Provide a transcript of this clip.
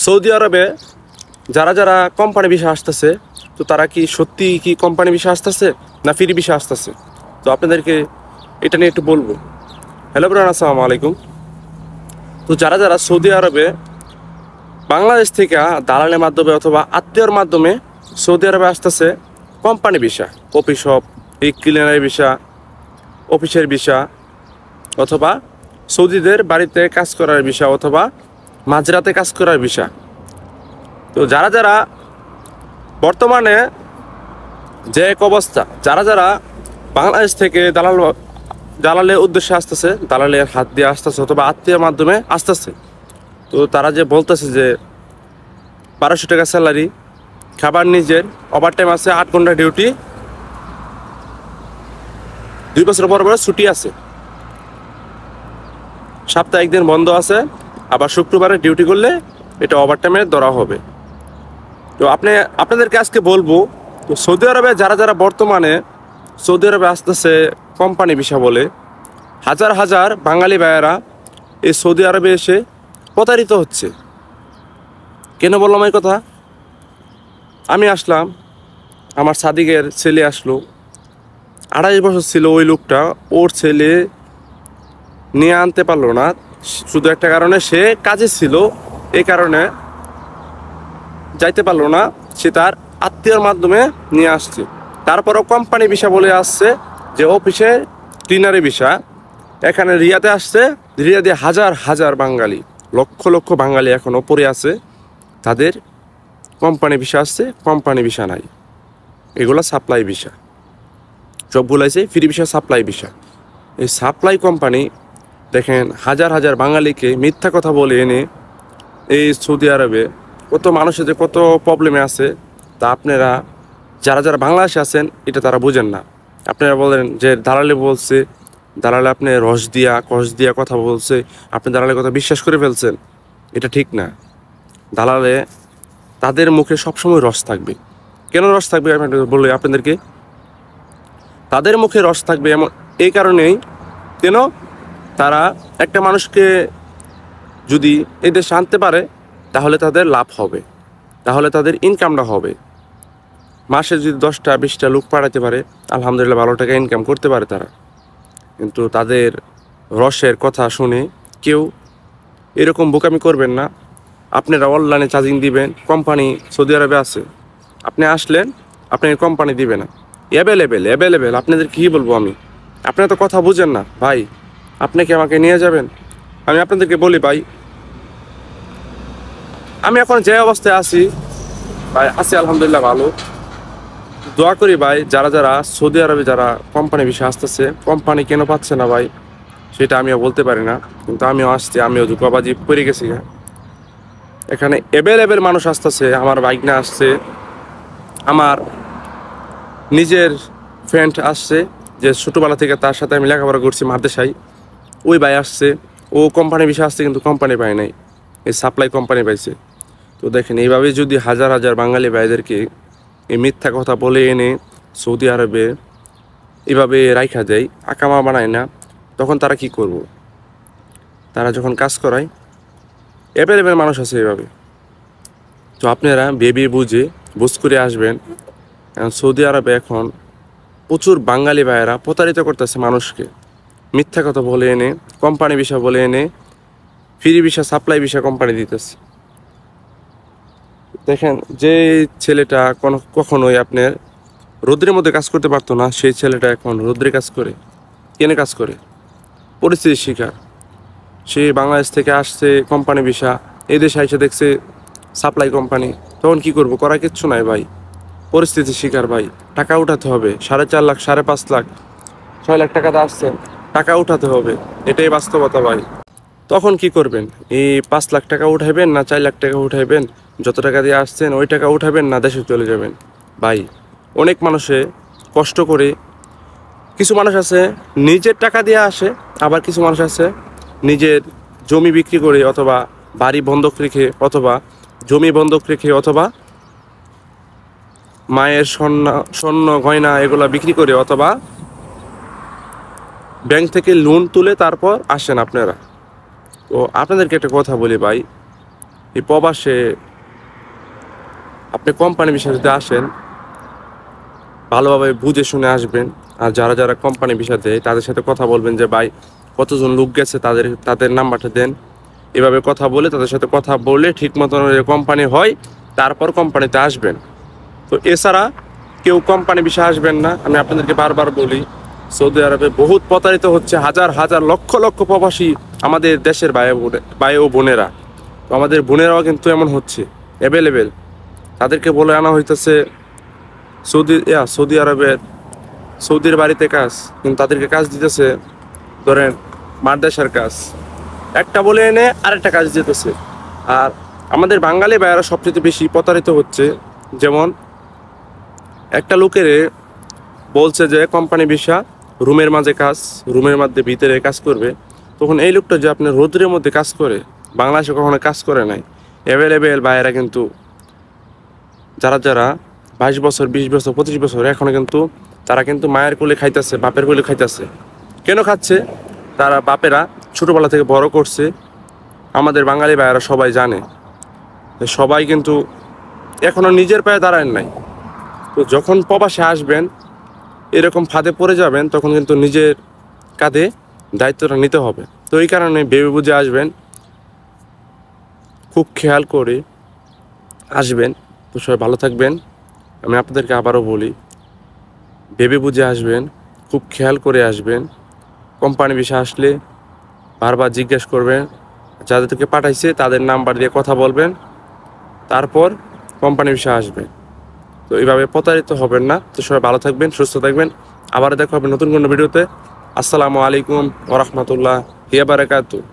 Saudi আরবে যারা যারা কোম্পানি ভিসা আসতেছে, তো তারা কি সত্যি কি কোম্পানি ভিসা আসতেছে না ফ্রি ভিসা আসতেছে? তো আপনাদেরকে এটা নিয়ে একটু বলবো। হ্যালো ব্রান, আসসালামু আলাইকুম। তো যারা যারা সৌদি আরবে বাংলাদেশ থেকে দালালের মাধ্যমে অথবা আত্মীয়র মাধ্যমে সৌদি আরবে আসতেছে কোম্পানি ভিসা, কফি শপ, এই ক্লিনারের ভিসা, অফিসের ভিসা, অথবা সৌদিদের বাড়িতে কাজ করার ভিসা, অথবা মাঝরাতে কাজ করার ভিসা। তো যারা যারা বর্তমানে যে এক অবস্থা, যারা যারা বাংলাদেশ থেকে দালালের উদ্দেশ্যে আসতেছে, দালালের হাত দিয়ে আসতেছে অথবা আত্মীয়ের মাধ্যমে আসতেছে, তো তারা যে বলতেছে যে 1200 টাকা স্যালারি, খাবার নিজের, ওভারটাইম আছে, 8 ঘন্টা ডিউটি, 2 বছর পর পর ছুটি আছে, সপ্তাহে 1 দিন বন্ধ আছে, আবার শুক্রবারে ডিউটি করলে এটা ওভারটাইমে ধরা হবে। তো আপনাদেরকে আজকে বলবো, তো সৌদি আরবে যারা যারা বর্তমানে সৌদি আরবে আসতেছে কোম্পানি ভিসা বলে, হাজার হাজার বাঙালি ভাইয়েরা এই সৌদি আরবে এসে প্রতারিত হচ্ছে। কেন বললাম এই কথা? আমি আসলাম, আমার সাদিকের ছেলে আসলো, 28 বছর ছিল ওই লোকটা, ওর ছেলে নিয়ে আনতে পারলো না, শুধু একটা কারণে, সে কাজে ছিল, এই কারণে যাইতে পারলো না, সে তার আত্মীয়র মাধ্যমে নিয়ে আসছে। তারপরও কোম্পানি ভিসা বলে আসছে যে অফিসে ক্লিনারি ভিসা। এখানে রিয়াদে আসছে, রিয়াদে হাজার হাজার বাঙালি, লক্ষ লক্ষ বাঙালি এখন ওপরে আছে, তাদের কোম্পানি ভিসা আসছে, কোম্পানি ভিসা নাই, এগুলো সাপ্লাই ভিসা, সবগুলো আছে ফ্রি ভিসা, সাপ্লাই ভিসা। এই সাপ্লাই কোম্পানি দেখেন হাজার হাজার বাঙালিকে মিথ্যা কথা বলে এনে এই সৌদি আরবে কত মানুষের যে কত প্রবলেমে আছে, তা আপনারা যারা যারা বাংলাদেশে আছেন এটা তারা বুঝেন না। আপনারা বলেন যে দালালে বলছে, দালালে আপনি রস দিয়া কথা বলছে, আপনি দালালের কথা বিশ্বাস করে ফেলছেন, এটা ঠিক না। দালালে তাদের মুখে সবসময় রস থাকবে। কেন রস থাকবে আমি বলি আপনাদেরকে, তাদের মুখে রস থাকবে এমন এই কারণেই, কেন তারা একটা মানুষকে যদি এই দেশে আনতে পারে তাহলে তাদের লাভ হবে, তাহলে তাদের ইনকামটা হবে। মাসে যদি 10টা 20টা লোক পাঠাতে পারে, আলহামদুলিল্লাহ ভালো টাকা ইনকাম করতে পারে তারা। কিন্তু তাদের রসের কথা শুনে কেউ এরকম বোকামি করবেন না। আপনারা অনলাইনে চার্জিং দিবেন, কোম্পানি সৌদি আরবে আছে, আপনি আসলেন, আপনাকে কোম্পানি দিবে না, অ্যাভেলেবেল। আপনাদের কী বলবো আমি, আপনারা তো কথা বুঝেন না ভাই, আপনি কি আমাকে নিয়ে যাবেন? আমি আপনাদেরকে বলি ভাই, আমি এখন যে অবস্থায় আছি ভাই, আছি আলহামদুলিল্লাহ ভালো। দোয়া করি ভাই, যারা যারা সৌদি আরবে যারা কোম্পানি ভিসা আসতেছে, কোম্পানি কেন পাচ্ছে না ভাই সেটা আমিও বলতে পারি না, কিন্তু আমিও আসছি, আমিও ধোঁকাবাজি পড়ে গেছি। এখানে অ্যাভেলেবেল মানুষ আসতেছে, আমার বাইক না আসছে, আমার নিজের ফ্রেন্ড আসছে যে ছোটোবেলা থেকে তার সাথে আমি লেখাপড়া করছি মাদ্রাসায়, ওই ভাই আসছে, ও কোম্পানি ভিসা আসছে কিন্তু কোম্পানি পায় নাই, এই সাপ্লাই কোম্পানি পাইছে। তো দেখেন এইভাবে যদি হাজার হাজার বাঙালি ভাইদেরকে এই মিথ্যা কথা বলে এনে সৌদি আরবে এভাবে রাইখা দেয়, আকামা বানায় না, তখন তারা কি করব? তারা যখন কাজ করায়, অ্যাভেলেবেল মানুষ আছে এভাবে। তো আপনারা ভেবে বুঝ করে আসবেন। সৌদি আরবে এখন প্রচুর বাঙালি ভাইয়েরা প্রতারিত করতেছে মানুষকে, মিথ্যা কথা বলে এনে, কোম্পানি ভিসা বলে এনে free visa, supply visa company দিতেছে। দেখেন যে ছেলেটা কখনোই আপনার রোদ্রের মধ্যে কাজ করতে পারতো না, সেই ছেলেটা এখন রোদ্রে কাজ করে। কেনে কাজ করে? পরিস্থিতির শিকার। সে বাংলাদেশ থেকে আসছে কোম্পানি ভিসা, এদেশে এসে দেখছে সাপ্লাই কোম্পানি, তখন কি করবো? করার কিচ্ছু নাই ভাই, পরিস্থিতির শিকার ভাই। টাকা উঠাতে হবে, 4.5 লাখ 5.5 লাখ 6 লাখ টাকাতে আসছেন, টাকা উঠাতে হবে, এটাই বাস্তবতা ভাই। তখন কি করবেন? এই 5 লাখ টাকা উঠাইবেন না 4 লাখ টাকা উঠাইবেন? যত টাকা দিয়ে আসছেন ওই টাকা উঠাবেন না দেশে চলে যাবেন? ভাই অনেক মানুষে কষ্ট করে, কিছু মানুষ আছে নিজের টাকা দিয়ে আসে, আবার কিছু মানুষ আছে নিজের জমি বিক্রি করে, অথবা বাড়ি বন্ধক রেখে, অথবা জমি বন্ধক রেখে, অথবা মায়ের স্বর্ণ গয়না এগুলা বিক্রি করে, অথবা ব্যাংক থেকে লোন তুলে তারপর আসেন আপনারা। তো আপনাদেরকে একটা কথা বলি ভাই, এই প্রবাসে আপনি কোম্পানি বিষয়ে যদি আসেন, ভালোভাবে বুঝে শুনে আসবেন। আর যারা যারা কোম্পানি বিষয় দেয় তাদের সাথে কথা বলবেন যে ভাই কতজন লোক গেছে, তাদের নাম্বারটা দেন। এভাবে কথা বলে তাদের সাথে কথা বলে ঠিক মতন কোম্পানি হয়, তারপর কোম্পানিতে আসবেন। তো এছাড়া কেউ কোম্পানি বিষয়ে আসবেন না। আমি আপনাদেরকে বারবার বলি, সৌদি আরবে বহুত প্রতারিত হচ্ছে, হাজার হাজার লক্ষ লক্ষ প্রবাসী আমাদের দেশের ভাই ও বোনেরা। তো আমাদের বোনেরাও কিন্তু এমন হচ্ছে অ্যাভেলেবেল। তাদেরকে বলে আনা হইতেছে সৌদির বাড়িতে কাজ, কিন্তু তাদেরকে কাজ দিতেছে ধরেন মাদ্রাসার কাজ, একটা বলে এনে আরেকটা কাজ দিতেছে। আর আমাদের বাঙালি ভাইয়েরা সবচেয়ে বেশি প্রতারিত হচ্ছে। যেমন একটা লোকের বলছে যে কোম্পানি ভিসা, রুমের মাঝে কাজ, রুমের মধ্যে ভিতরে কাজ করবে। তখন এই লোকটা যে আপনার রোদ্রের মধ্যে কাজ করে, বাংলাদেশে কখনো কাজ করে নাই। অ্যাভেলেবেল ভাইয়েরা কিন্তু যারা যারা 22 বছর, 20 বছর, 25 বছর, এখনো কিন্তু তারা কিন্তু মায়ের কোলে খাইতেছে, বাপের কোলে খাইতেছে। কেন খাচ্ছে? তারা বাপেরা ছোটোবেলা থেকে বড় করছে। আমাদের বাঙালি ভাইয়েরা সবাই জানে, সবাই কিন্তু এখনো নিজের পায়ে দাঁড়ায় নাই। তো যখন প্রবাসে আসবেন, এরকম ফাঁদে পড়ে যাবেন, তখন কিন্তু নিজের কাঁধে দায়িত্বটা নিতে হবে। তো এই কারণে ভেবে বুঝে আসবেন, খুব খেয়াল করে আসবেন। তো সবাই ভালো থাকবেন। আমি আপনাদেরকে আবারও বলি, ভেবে বুঝে আসবেন, খুব খেয়াল করে আসবেন। কোম্পানি বিষয় আসলে বারবার জিজ্ঞেস করবেন, যাদেরকে পাঠাইছে তাদের নাম্বার দিয়ে কথা বলবেন, তারপর কোম্পানি বিষয় আসবেন। তো এইভাবে প্রতারিত হবেন না। তো সবাই ভালো থাকবেন, সুস্থ থাকবেন। আবার দেখা হবে নতুন কোনো ভিডিওতে। আসসালামু আলাইকুম ওয়া রাহমাতুল্লাহি ওয়া বারাকাতুহু।